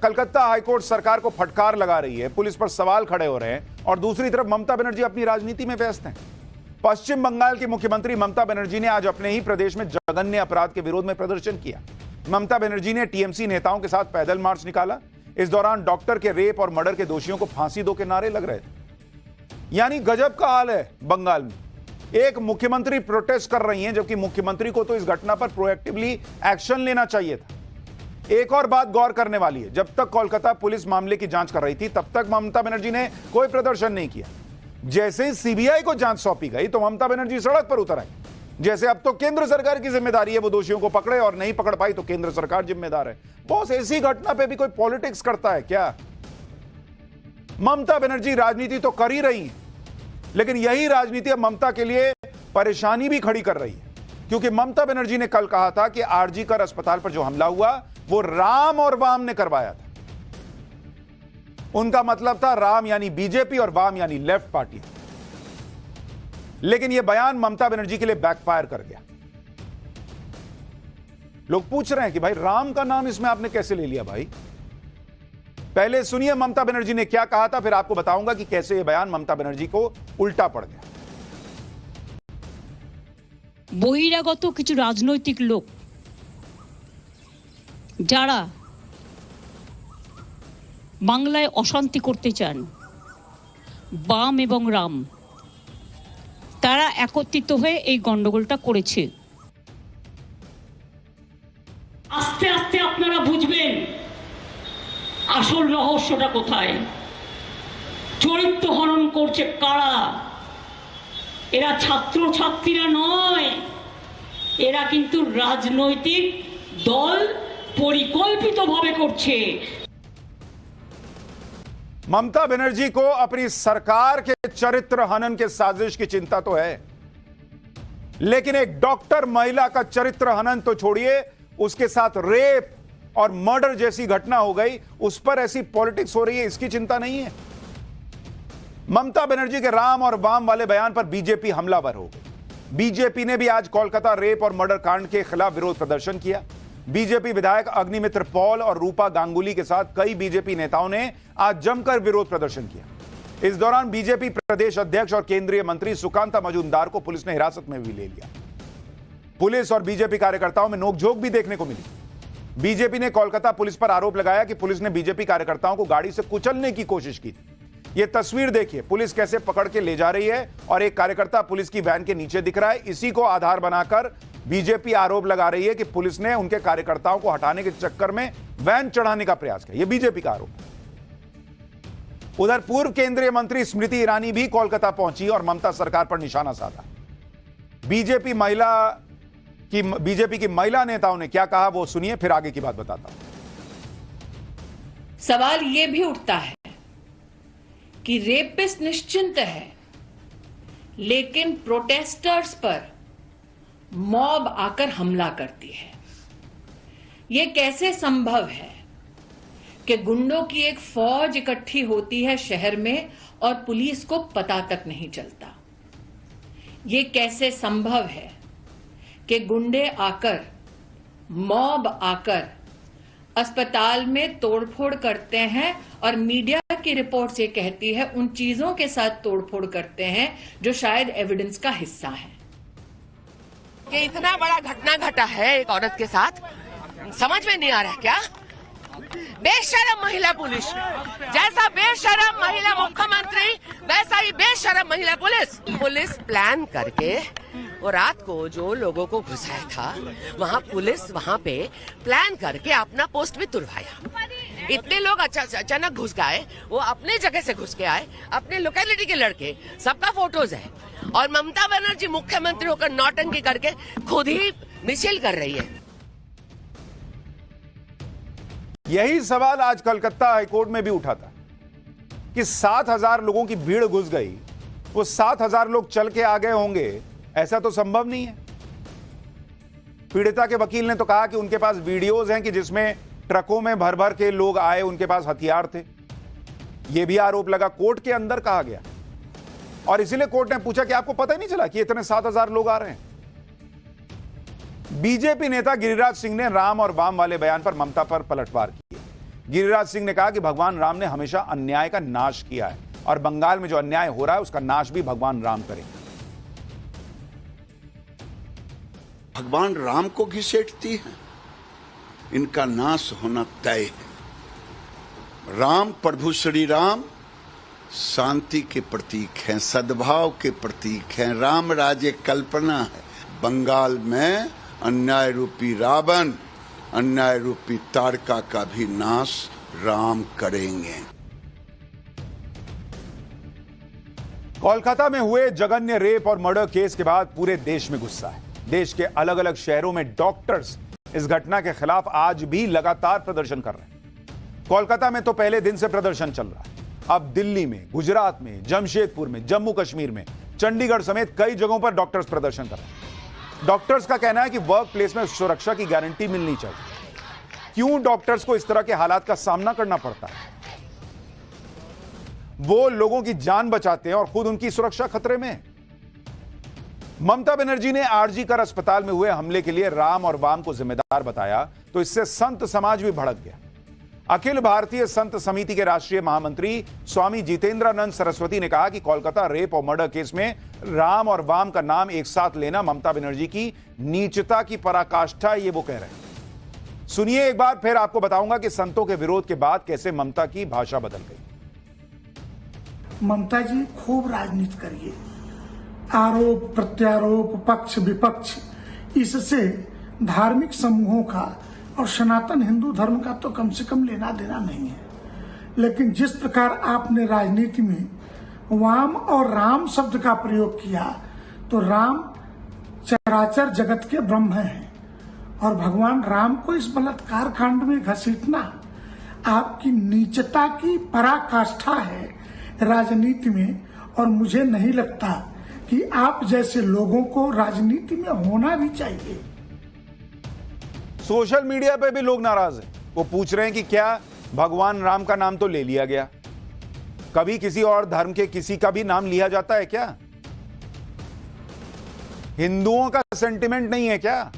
Calcutta high court सरकार को फटकार लगा रही है, पुलिस पर सवाल खड़े हो रहे हैं और दूसरी तरफ ममता बनर्जी अपनी राजनीति में व्यस्त हैं। पश्चिम बंगाल की मुख्यमंत्री ममता बनर्जी ने आज अपने ही प्रदेश में जघन्य अपराध के विरोध में प्रदर्शन किया। ममता बनर्जी ने टीएमसी नेताओं के साथ पैदल मार्च निकाला। इस दौरान डॉक्टर के रेप और मर्डर के दोषियों को फांसी दो के नारे लग रहे थे। यानी गजब का हाल है बंगाल में। एक मुख्यमंत्री प्रोटेस्ट कर रही हैं, जबकि मुख्यमंत्री को तो इस घटना पर प्रोएक्टिवली एक्शन लेना चाहिए था। एक और बात गौर करने वाली है, जब तक कोलकाता पुलिस मामले की जांच कर रही थी तब तक ममता बनर्जी ने कोई प्रदर्शन नहीं किया। जैसे ही सीबीआई को जांच सौंपी गई तो ममता बनर्जी सड़क पर उतर आई। जैसे अब तो केंद्र सरकार की जिम्मेदारी है वो दोषियों को पकड़े, और नहीं पकड़ पाई तो केंद्र सरकार जिम्मेदार है। बॉस, ऐसी घटना पे भी कोई पॉलिटिक्स करता है क्या? ममता बनर्जी राजनीति तो कर ही रही है, लेकिन यही राजनीति अब ममता के लिए परेशानी भी खड़ी कर रही है, क्योंकि ममता बनर्जी ने कल कहा था कि आरजी कर अस्पताल पर जो हमला हुआ वो राम और वाम ने करवाया था। उनका मतलब था राम यानी बीजेपी और वाम यानी लेफ्ट पार्टी। लेकिन यह बयान ममता बनर्जी के लिए बैकफायर कर गया। लोग पूछ रहे हैं कि भाई राम का नाम इसमें आपने कैसे ले लिया भाई? पहले सुनिए ममता बनर्जी ने क्या कहा था, फिर आपको बताऊंगा कि कैसे यह बयान ममता बनर्जी को उल्टा पड़ गया। বহিরাগত কিছু রাজনৈতিক লোক যারা বাংলায় অশান্তি করতে চান, বাম এবং রাম, তারা একত্রিত হয়ে এই গন্ডগোলটা করেছে। আস্তে আস্তে আপনারা বুঝবেন আসল রহস্যটা কোথায়। চরিত্র হনন করছে কারা? এরা ছাত্র ছাত্রীরা নয়, এরা কিন্তু রাজনৈতিক দল পরিকল্পিতভাবে করছে। ममता बनर्जी को अपनी सरकार के चरित्र हनन के साजिश की चिंता तो है, लेकिन एक डॉक्टर महिला का चरित्र हनन तो छोड़िए, उसके साथ रेप और मर्डर जैसी घटना हो गई, उस पर ऐसी पॉलिटिक्स हो रही है, इसकी चिंता नहीं है। ममता बनर्जी के राम और वाम वाले बयान पर बीजेपी हमलावर हो गई। बीजेपी ने भी आज कोलकाता रेप और मर्डर कांड के खिलाफ विरोध प्रदर्शन किया। बीजेपी विधायक अग्निमित्र पॉल और रूपा गांगुली के साथ कई बीजेपी नेताओं ने आज जमकर विरोध प्रदर्शन किया। इस दौरान बीजेपी प्रदेश अध्यक्ष और केंद्रीय मंत्री सुकांता मजूमदार को पुलिस ने हिरासत में भी ले लिया। पुलिस और बीजेपी कार्यकर्ताओं में नोकझोंक भी देखने को मिली। बीजेपी ने कोलकाता पुलिस पर आरोप लगाया कि पुलिस ने बीजेपी कार्यकर्ताओं को गाड़ी से कुचलने की कोशिश की। यह तस्वीर देखिए, पुलिस कैसे पकड़ के ले जा रही है और एक कार्यकर्ता पुलिस की वैन के नीचे दिख रहा है। इसी को आधार बनाकर बीजेपी आरोप लगा रही है कि पुलिस ने उनके कार्यकर्ताओं को हटाने के चक्कर में वैन चढ़ाने का प्रयास किया। यह बीजेपी का आरोप है। उधर पूर्व केंद्रीय मंत्री स्मृति ईरानी भी कोलकाता पहुंची और ममता सरकार पर निशाना साधा। बीजेपी की महिला नेताओं ने क्या कहा वो सुनिए, फिर आगे की बात बताता हूं। सवाल यह भी उठता है कि रेपिस्ट निश्चिंत है, लेकिन प्रोटेस्टर्स पर मॉब आकर हमला करती है। यह कैसे संभव है कि गुंडों की एक फौज इकट्ठी होती है शहर में और पुलिस को पता तक नहीं चलता? यह कैसे संभव है कि गुंडे आकर, मॉब आकर अस्पताल में तोड़फोड़ करते हैं और मीडिया की रिपोर्ट ये कहती है उन चीजों के साथ तोड़फोड़ करते हैं जो शायद एविडेंस का हिस्सा है? कि इतना बड़ा घटना घटा है एक औरत के साथ, समझ में नहीं आ रहा क्या? बेशरम महिला पुलिस, जैसा बेशरम महिला मुख्यमंत्री वैसा ही बेशरम महिला पुलिस प्लान करके वो रात को जो लोगों को घुसाया था वहाँ पुलिस वहाँ पे प्लान करके अपना पोस्ट भी तुड़वाया। इतने लोग अचानक घुस गए, वो अपने जगह से घुस के आए, अपने लोकेलिटी के लड़के, सबका फोटोज है, और ममता बनर्जी मुख्यमंत्री होकर नौटंकी करके खुद ही मिছিল कर रही है। यही सवाल आज कलकत्ता हाईकोर्ट में भी उठा था कि 7,000 लोगों की भीड़ घुस गई, वो 7,000 लोग चल के आ गए होंगे, ऐसा तो संभव नहीं है। पीड़िता के वकील ने तो कहा कि उनके पास वीडियोज हैं कि जिसमें ट्रकों में भर भर के लोग आए, उनके पास हथियार थे। यह भी आरोप लगा, कोर्ट के अंदर कहा गया, और इसीलिए कोर्ट ने पूछा कि आपको पता ही नहीं चला कि इतने 7,000 लोग आ रहे हैं। बीजेपी नेता गिरिराज सिंह ने राम और वाम वाले बयान पर ममता पर पलटवार किया। गिरिराज सिंह ने कहा कि भगवान राम ने हमेशा अन्याय का नाश किया है और बंगाल में जो अन्याय हो रहा है उसका नाश भी भगवान राम करेंगे। भगवान राम को घिसेटती है, इनका नाश होना तय है। राम प्रभु श्री राम शांति के प्रतीक हैं, सद्भाव के प्रतीक हैं, राम राज्य कल्पना है। बंगाल में अन्याय रूपी रावण, अन्याय रूपी तारका का भी नाश राम करेंगे। कोलकाता में हुए जघन्य रेप और मर्डर केस के बाद पूरे देश में गुस्सा है। देश के अलग अलग शहरों में डॉक्टर्स इस घटना के खिलाफ आज भी लगातार प्रदर्शन कर रहे हैं। कोलकाता में तो पहले दिन से प्रदर्शन चल रहा है। अब दिल्ली में, गुजरात में, जमशेदपुर में, जम्मू कश्मीर में, चंडीगढ़ समेत कई जगहों पर डॉक्टर्स प्रदर्शन कर रहे हैं। डॉक्टर्स का कहना है कि वर्क प्लेस में सुरक्षा की गारंटी मिलनी चाहिए। क्यों डॉक्टर्स को इस तरह के हालात का सामना करना पड़ता है? वो लोगों की जान बचाते हैं और खुद उनकी सुरक्षा खतरे में है। ममता बनर्जी ने आरजी कर अस्पताल में हुए हमले के लिए राम और वाम को जिम्मेदार बताया तो इससे संत समाज भी भड़क गया। अखिल भारतीय संत समिति के राष्ट्रीय महामंत्री स्वामी जितेंद्रानंद सरस्वती ने कहा कि कोलकाता रेप और मर्डर केस में राम और वाम का नाम एक साथ लेना ममता बनर्जी की नीचता की पराकाष्ठा है, ये वो कह रहे हैं। सुनिए एक बार फिर, आपको बताऊंगा कि संतों के विरोध के बाद कैसे ममता की भाषा बदल गई। ममता जी खूब राजनीति करिए, आरोप प्रत्यारोप, पक्ष विपक्ष, इससे धार्मिक समूहों का और सनातन हिंदू धर्म का तो कम से कम लेना देना नहीं है। लेकिन जिस प्रकार आपने राजनीति में वाम और राम शब्द का प्रयोग किया, तो राम चराचर जगत के ब्रह्म हैं और भगवान राम को इस बलात्कार कांड में घसीटना आपकी नीचता की पराकाष्ठा है राजनीति में। और मुझे नहीं लगता कि आप जैसे लोगों को राजनीति में होना भी चाहिए। सोशल मीडिया पे भी लोग नाराज हैं। वो पूछ रहे हैं कि क्या भगवान राम का नाम तो ले लिया गया, कभी किसी और धर्म के किसी का भी नाम लिया जाता है क्या? हिंदुओं का सेंटिमेंट नहीं है क्या?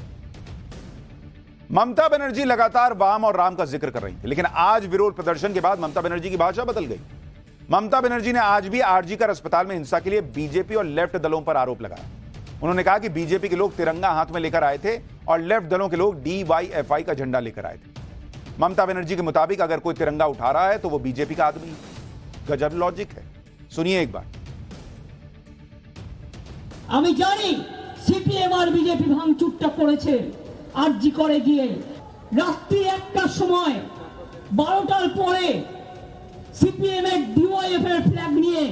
ममता बनर्जी लगातार वाम और राम का जिक्र कर रही थी, लेकिन आज विरोध प्रदर्शन के बाद ममता बनर्जी की भाषा बदल गई। ममता बनर्जी ने आज भी आरजी कर अस्पताल में हिंसा के लिए बीजेपी और लेफ्ट दलों पर आरोप लगाया। उन्होंने कहा कि बीजेपी के लोग तिरंगा हाथ में लेकर आए थे और लेफ्ट दलों के लोग DYFI का झंडा लेकर आए थे। ममता बनर्जी के मुताबिक अगर कोई तिरंगा उठा रहा है तो वो बीजेपी का आदमी है। गजब लॉजिक है। सुनिए एक बार। আমি জানি সিপিএম আর বিজেপি ভাঙচুরটা করেছে আরজি করে গিয়ে রাত্রি 1টার সময় 12টার পরে সিপিএম এর ডিওয়াইএফ এর ফ্ল্যাগ নিয়ে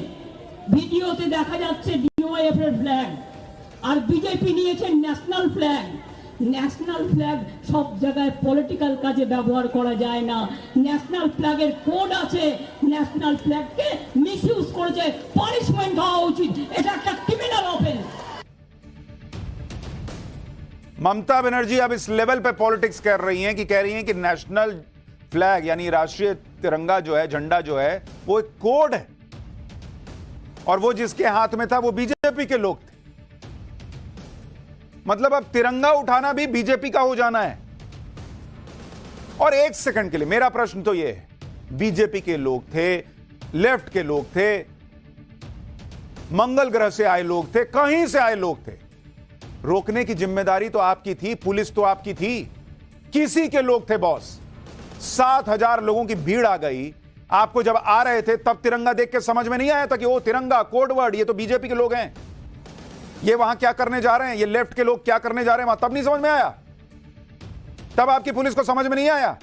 ভিডিওতে দেখা যাচ্ছে ডিওয়াইএফ এর ফ্ল্যাগ আর বিজেপি নিয়েছে ন্যাশনাল ফ্ল্যাগ। ন্যাশনাল ফ্ল্যাগ সব জায়গায় পলিটিক্যাল কাজে ব্যবহার করা যায় না। ন্যাশনাল ফ্ল্যাগের কোড আছে, ন্যাশনাল ফ্ল্যাগকে মিসইউজ করেছে, পানিশমেন্ট হওয়া উচিত। এটা একটা ক্রিমিনাল অফেন্স। ममता बनर्जी अब इस लेवल पे पॉलिटिक्स कर रही हैं कि कह रही हैं कि नेशनल फ्लैग यानी राष्ट्रीय तिरंगा जो है, झंडा जो है, वो एक कोड है और वो जिसके हाथ में था वो बीजेपी के लोग थे। मतलब अब तिरंगा उठाना भी बीजेपी का हो जाना है। और एक सेकंड के लिए मेरा प्रश्न तो यह है, बीजेपी के लोग थे, लेफ्ट के लोग थे, मंगल ग्रह से आए लोग थे, कहीं से आए लोग थे, रोकने की जिम्मेदारी तो आपकी थी, पुलिस तो आपकी थी, किसी के लोग थे बॉस। 7,000 लोगों की भीड़ आ गई। आपको जब आ रहे थे तब तिरंगा देख के समझ में नहीं आया था कि वो तिरंगा कोड वर्ड, ये तो बीजेपी के लोग हैं, ये वहां क्या करने जा रहे हैं, ये लेफ्ट के लोग क्या करने जा रहे हैं, वहां तब नहीं समझ में आया? तब आपकी पुलिस को समझ में नहीं आया?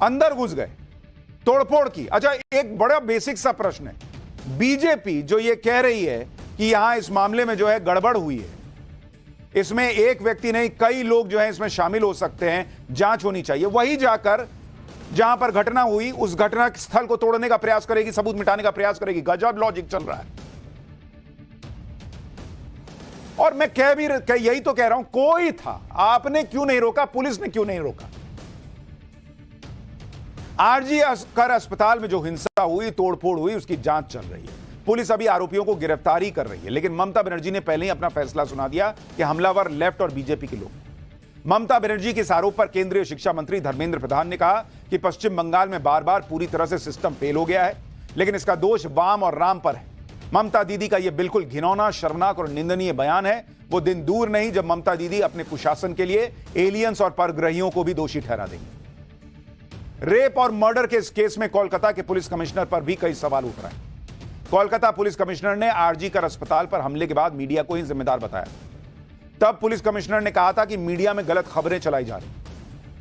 अंदर घुस गए, तोड़फोड़ की। अच्छा, एक बड़ा बेसिक सा प्रश्न है, बीजेपी जो ये कह रही है कि यहां इस मामले में जो है गड़बड़ हुई है, इसमें एक व्यक्ति नहीं कई लोग जो है इसमें शामिल हो सकते हैं, जांच होनी चाहिए, वही जाकर जहां पर घटना हुई उस घटना स्थल को तोड़ने का प्रयास करेगी, सबूत मिटाने का प्रयास करेगी। गजब लॉजिक चल रहा है। और मैं यही तो कह रहा हूं, कोई था, आपने क्यों नहीं रोका, पुलिस ने क्यों नहीं रोका? आरजी कर अस्पताल में जो हिंसा हुई, तोड़फोड़ हुई, उसकी जांच चल रही है। पुलिस अभी आरोपियों को गिरफ्तारी कर रही है, लेकिन ममता बनर्जी ने पहले ही अपना फैसला सुना दिया कि हमलावर लेफ्ट और बीजेपी के लोग। ममता बनर्जी के इस आरोप पर केंद्रीय शिक्षा मंत्री धर्मेंद्र प्रधान ने कहा कि पश्चिम बंगाल में बार बार पूरी तरह से सिस्टम फेल हो गया है, लेकिन इसका दोष वाम और राम पर है। ममता दीदी का यह बिल्कुल घिनौना, शर्मनाक और निंदनीय बयान है। वो दिन दूर नहीं जब ममता दीदी अपने कुशासन के लिए एलियंस और परग्रहियों को भी दोषी ठहरा देंगे। रेप और मर्डर के इस केस में कोलकाता के पुलिस कमिश्नर पर भी कई सवाल उठ रहे हैं। कोलकाता पुलिस कमिश्नर ने आरजी कर अस्पताल पर हमले के बाद मीडिया को ही जिम्मेदार बताया। तब पुलिस कमिश्नर ने कहा था कि मीडिया में गलत खबरें चलाई जा रही,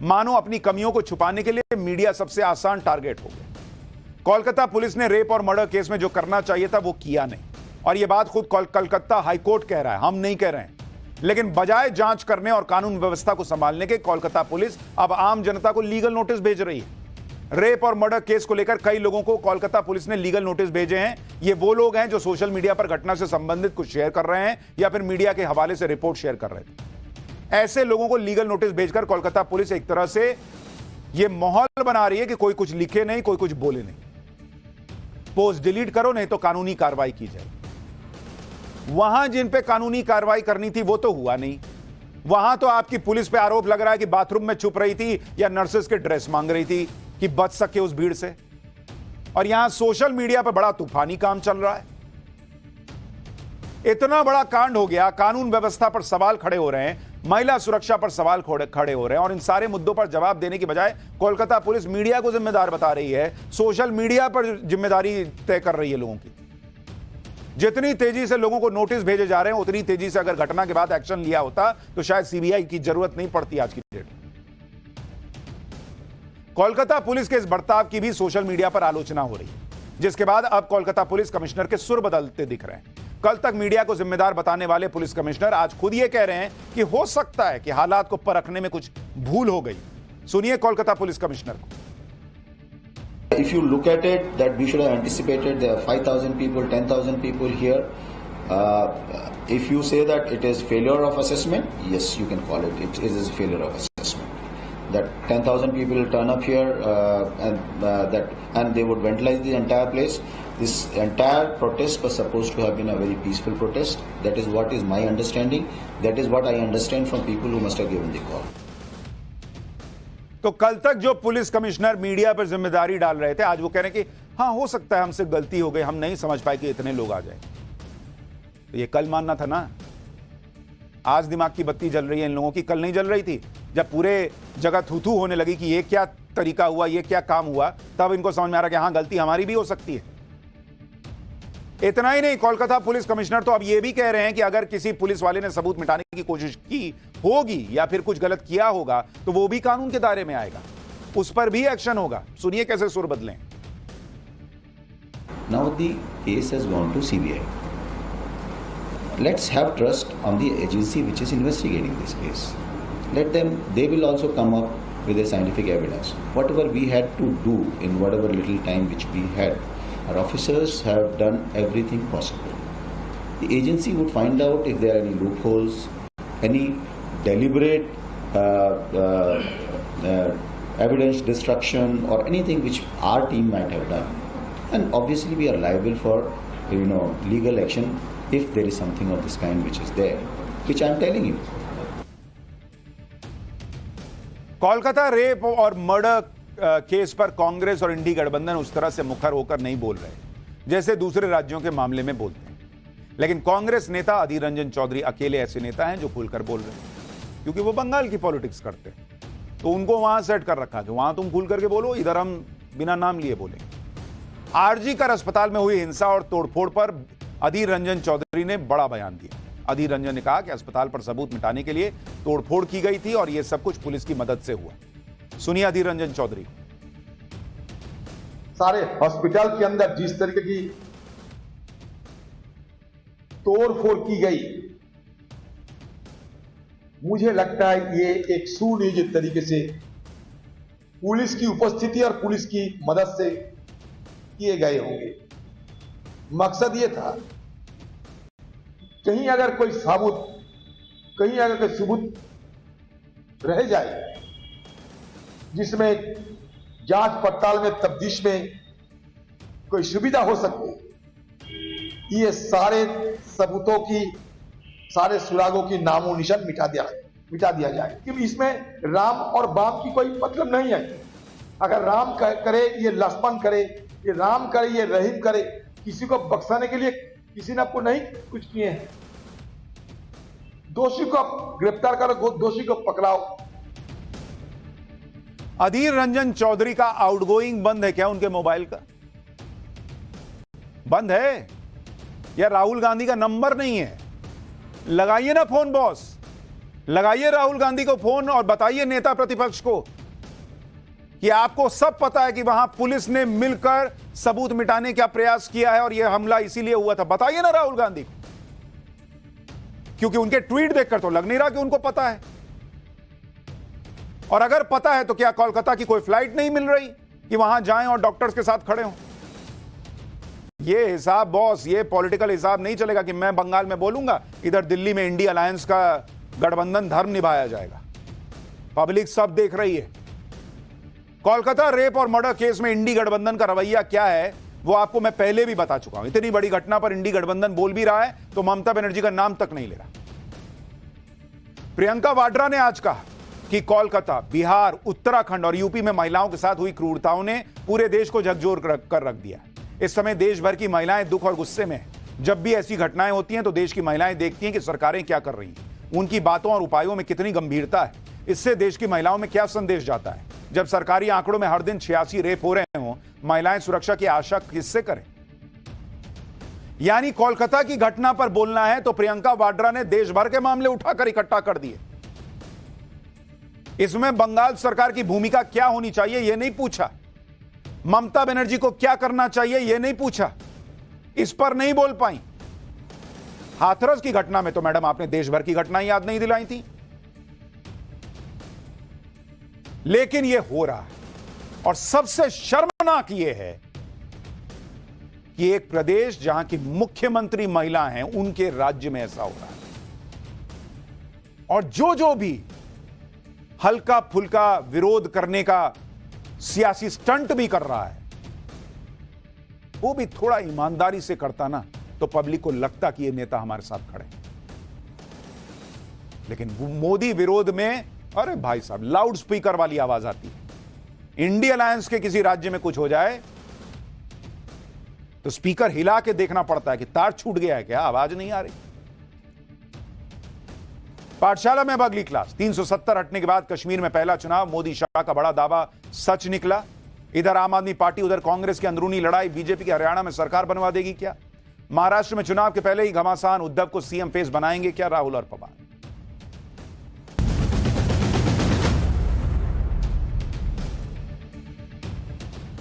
मानो अपनी कमियों को छुपाने के लिए मीडिया सबसे आसान टारगेट हो गया। कोलकाता पुलिस ने रेप और मर्डर केस में जो करना चाहिए था वो किया नहीं, और यह बात खुद कलकत्ता हाईकोर्ट कह रहा है, हम नहीं कह रहे हैं। लेकिन बजाय जांच करने और कानून व्यवस्था को संभालने के, कोलकाता पुलिस अब आम जनता को लीगल नोटिस भेज रही है। रेप और मर्डर केस को लेकर कई लोगों को कोलकाता पुलिस ने लीगल नोटिस भेजे हैं। ये वो लोग हैं जो सोशल मीडिया पर घटना से संबंधित कुछ शेयर कर रहे हैं या फिर मीडिया के हवाले से रिपोर्ट शेयर कर रहे थे। ऐसे लोगों को लीगल नोटिस भेजकर कोलकाता पुलिस एक तरह से ये माहौल बना रही है कि कोई कुछ लिखे नहीं, कोई कुछ बोले नहीं। पोस्ट डिलीट करो, नहीं तो कानूनी कार्रवाई की जाए। वहां जिन पे कानूनी कार्रवाई करनी थी वो तो हुआ नहीं। वहां तो आपकी पुलिस पे आरोप लग रहा है कि बाथरूम में छुप रही थी या नर्सेस के ड्रेस मांग रही थी कि बच सके उस भीड़ से। और यहां सोशल मीडिया पर बड़ा तूफानी काम चल रहा है। इतना बड़ा कांड हो गया, कानून व्यवस्था पर सवाल खड़े हो रहे हैं, महिला सुरक्षा पर सवाल खड़े हो रहे हैं, और इन सारे मुद्दों पर जवाब देने की बजाय कोलकाता पुलिस मीडिया को जिम्मेदार बता रही है, सोशल मीडिया पर जिम्मेदारी तय कर रही है लोगों की। जितनी तेजी से लोगों को नोटिस भेजे जा रहे हैं, उतनी तेजी से अगर घटना के बाद एक्शन लिया होता तो शायद सीबीआई की जरूरत नहीं पड़ती आज की डेट में। कोलकाता पुलिस के इस बर्ताव की भी सोशल मीडिया पर आलोचना हो रही है, जिसके बाद अब कोलकाता पुलिस कमिश्नर के सुर बदलते दिख रहे हैं। कल तक मीडिया को जिम्मेदार बताने वाले पुलिस कमिश्नर आज खुद ये कह रहे हैं कि हो सकता है कि हालात को परखने में कुछ भूल हो गई। सुनिए कोलकाता पुलिस कमिश्नर को। If you look at it, that we should have anticipated there are 5,000 people, 10,000 people here. If you say that it is failure of assessment, yes, you can call it. It is a failure of assessment. That 10,000 people will turn up here and they would vandalize the entire place. This entire protest was supposed to have been a very peaceful protest. That is what is my understanding. That is what I understand from people who must have given the call. तो कल तक जो police commissioner media पर जिम्मेदारी डाल रहे थे, आज वो कह रहे हैं कि हां हो सकता है हमसे गलती हो गई, हम नहीं समझ पाए कि इतने लोग आ जाए। तो ये कल मानना था ना। आज दिमाग की बत्ती जल रही है इन लोगों की, कल नहीं जल रही थी। जब पूरे जगह थू-थू होने लगी कि ये क्या तरीका हुआ, ये क्या काम हुआ, तब इनको समझ में आ रहा कि हां गलती हमारी भी हो सकती है। इतना ही नहीं, कोलकाता पुलिस कमिश्नर तो अब ये भी कह रहे हैं कि अगर किसी पुलिस वाले ने सबूत मिटाने की कोशिश की होगी या फिर कुछ गलत किया होगा तो वो भी कानून के दायरे में आएगा, उस पर भी एक्शन होगा। सुनिए कैसे सुर बदलें। Now the case has gone to CBI. Let's have trust on the agency which is investigating this case. Let them, they will also come up with a scientific evidence. Whatever we had to do in whatever little time which we had, our officers have done everything possible. The agency would find out if there are any loopholes, any deliberate evidence destruction or anything which our team might have done. And obviously we are liable for, legal action if there is something of this kind which is there, which I am telling you. Kolkata rape और murder case पर कांग्रेस और इंडी गठबंधन उस तरह से मुखर होकर नहीं बोल रहे जैसे दूसरे राज्यों के मामले में बोलते हैं। लेकिन कांग्रेस नेता अधीर रंजन चौधरी अकेले ऐसे नेता हैं जो खुलकर बोल रहे हैं, क्योंकि वो बंगाल की पॉलिटिक्स करते हैं, तो उनको वहां सेट कर रखा कि वहां तुम खुल करके बोलो, इधर हम बिना नाम लिए बोलेंगे। आरजी कर अस्पताल में हुई हिंसा और तोड़फोड़ पर अधीर रंजन चौधरी ने बड़ा बयान दिया। अधीर रंजन ने कहा कि अस्पताल पर सबूत मिटाने के लिए तोड़फोड़ की गई थी और यह सब कुछ पुलिस की मदद से हुआ। सुनिए अधीर रंजन चौधरी। सारे हॉस्पिटल के अंदर जिस तरीके की तोड़फोड़ की गई, मुझे लगता है ये एक सुनियोजित तरीके से पुलिस की उपस्थिति और पुलिस की मदद से किए गए होंगे। मकसद ये था कहीं अगर कोई सबूत रह जाए जिसमें जांच पड़ताल में तफ्तीश में कोई सुविधा हो सकती, ये सारे सबूतों की, सारे सुरागों की नामो निशान मिटा दिया मिटा दिया जाए, क्योंकि इसमें राम और बाप की कोई मतलब नहीं है। अगर राम करे, ये लक्ष्मण करे, ये राम करे, ये रहीम करे, किसी को बख्शाने के लिए किसी ने आपको नहीं कुछ किए हैं। दोषी को गिरफ्तार करो, दोषी को पकड़ाओ। अधीर रंजन चौधरी का आउटगोइंग बंद है क्या उनके मोबाइल का? बंद है या राहुल गांधी का नंबर नहीं है? लगाइए ना फोन बॉस, लगाइए राहुल गांधी को फोन और बताइए नेता प्रतिपक्ष को कि आपको सब पता है कि वहां पुलिस ने मिलकर सबूत मिटाने का प्रयास किया है और यह हमला इसीलिए हुआ था। बताइए ना राहुल गांधी को, क्योंकि उनके ट्वीट देखकर तो लग नहीं रहा कि उनको पता है। और अगर पता है तो क्या कोलकाता की कोई फ्लाइट नहीं मिल रही कि वहां जाएं और डॉक्टर्स के साथ खड़े हों? ये हिसाब बॉस, ये पॉलिटिकल हिसाब नहीं चलेगा कि मैं बंगाल में बोलूंगा, इधर दिल्ली में इंडी अलायंस का गठबंधन धर्म निभाया जाएगा। पब्लिक सब देख रही है। कोलकाता रेप और मर्डर केस में इंडी गठबंधन का रवैया क्या है वो आपको मैं पहले भी बता चुका हूं। इतनी बड़ी घटना पर इंडी गठबंधन बोल भी रहा है तो ममता बनर्जी का नाम तक नहीं ले रहा। प्रियंका वाड्रा ने आज कहा कि कोलकाता, बिहार, उत्तराखंड और यूपी में महिलाओं के साथ हुई क्रूरताओं ने पूरे देश को झकझोर कर रख दिया। इस समय देश भर की महिलाएं दुख और गुस्से में हैं। जब भी ऐसी घटनाएं होती हैं तो देश की महिलाएं देखती हैं कि सरकारें क्या कर रही हैं, उनकी बातों और उपायों में कितनी गंभीरता है। इससे देश की महिलाओं में क्या संदेश जाता है? जब सरकारी आंकड़ों में हर दिन 86 रेप हो रहे हों, महिलाएं सुरक्षा की आशा किससे करें? यानी कोलकाता की घटना पर बोलना है तो प्रियंका वाड्रा ने देश भर के मामले उठाकर इकट्ठा कर दिए। इसमें बंगाल सरकार की भूमिका क्या होनी चाहिए यह नहीं पूछा, ममता बनर्जी को क्या करना चाहिए यह नहीं पूछा, इस पर नहीं बोल पाई। हाथरस की घटना में तो मैडम आपने देश भर की घटनाएं याद नहीं दिलाई थी, लेकिन यह हो रहा है। और सबसे शर्मनाक यह है कि एक प्रदेश जहां की मुख्यमंत्री महिला हैं, उनके राज्य में ऐसा हो रहा है। और जो भी हल्का फुल्का विरोध करने का सियासी स्टंट भी कर रहा है, वो भी थोड़ा ईमानदारी से करता ना तो पब्लिक को लगता कि ये नेता हमारे साथ खड़े हैं। लेकिन मोदी विरोध में, अरे भाई साहब, लाउड स्पीकर वाली आवाज आती है। इंडी अलायंस के किसी राज्य में कुछ हो जाए तो स्पीकर हिला के देखना पड़ता है कि तार छूट गया है क्या, आवाज नहीं आ रही। पाठशाला में अब अगली क्लास। 370 हटने के बाद कश्मीर में पहला चुनाव, मोदी शाह का बड़ा दावा सच निकला। इधर आम आदमी पार्टी, उधर कांग्रेस की अंदरूनी लड़ाई। बीजेपी की हरियाणा में सरकार बनवा देगी क्या? महाराष्ट्र में चुनाव के पहले ही घमासान, उद्धव को सीएम फेस बनाएंगे क्या राहुल और पवार?